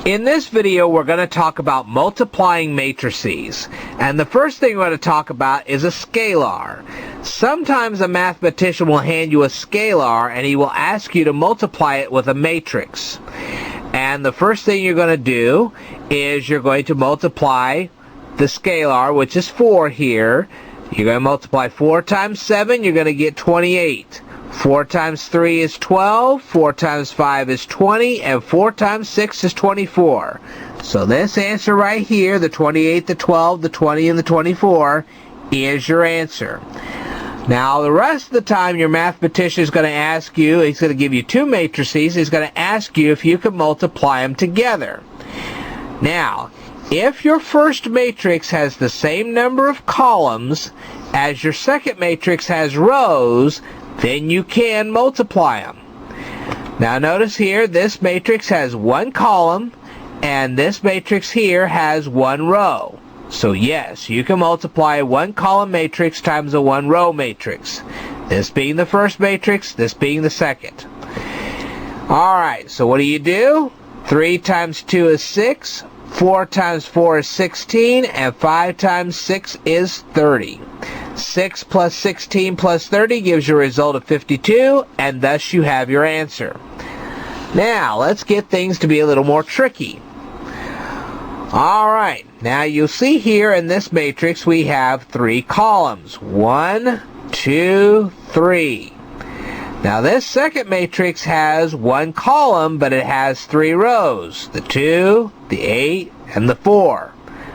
In this video, we're going to talk about multiplying matrices. And the first thing we're going to talk about is a scalar. Sometimes a mathematician will hand you a scalar and he will ask you to multiply it with a matrix. And the first thing you're going to do is you're going to multiply the scalar, which is 4 here. You're going to multiply 4 times 7, you're going to get 28. 4 times 3 is 12, 4 times 5 is 20, and 4 times 6 is 24. So this answer right here, the 28, the 12, the 20, and the 24, is your answer. Now, the rest of the time, your mathematician is going to ask you, he's going to give you 2 matrices, he's going to ask you if you can multiply them together. Now, if your first matrix has the same number of columns as your second matrix has rows, then you can multiply them. Now notice here, this matrix has 1 column, and this matrix here has 1 row. So yes, you can multiply a 1 column matrix times a 1 row matrix. This being the first matrix, this being the second. Alright, so what do? 3 times 2 is 6, 4 times 4 is 16, and 5 times 6 is 30. 6 plus 16 plus 30 gives you a result of 52, and thus you have your answer. Now, let's get things to be a little more tricky. Alright, now you'll see here in this matrix we have 3 columns. 1, 2, 3. Now this second matrix has 1 column, but it has 3 rows. The 2, the 8, and the 4.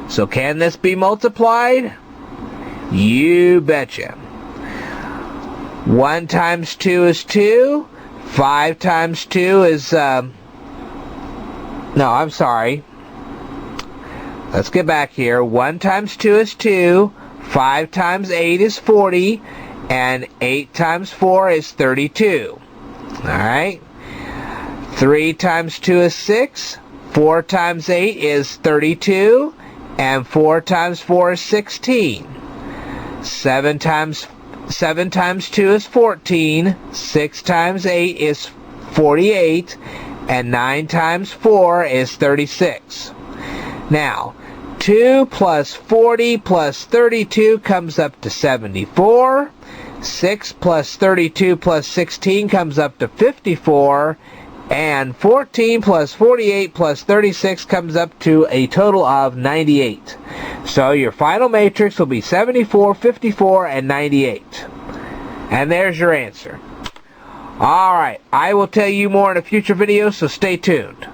So can this be multiplied? You betcha. 1 times 2 is 2. 5 times 2 is, no, I'm sorry. Let's get back here. 1 times 2 is 2. 5 times 8 is 40. And 8 times 4 is 32. Alright. 3 times 2 is 6. 4 times 8 is 32. And 4 times 4 is 16. 7 times 2 is 14, 6 times 8 is 48, and 9 times 4 is 36. Now, 2 plus 40 plus 32 comes up to 74, 6 plus 32 plus 16 comes up to 54, and 14 plus 48 plus 36 comes up to a total of 98. So your final matrix will be 74, 54, and 98. And there's your answer. Alright, I will tell you more in a future video, so stay tuned.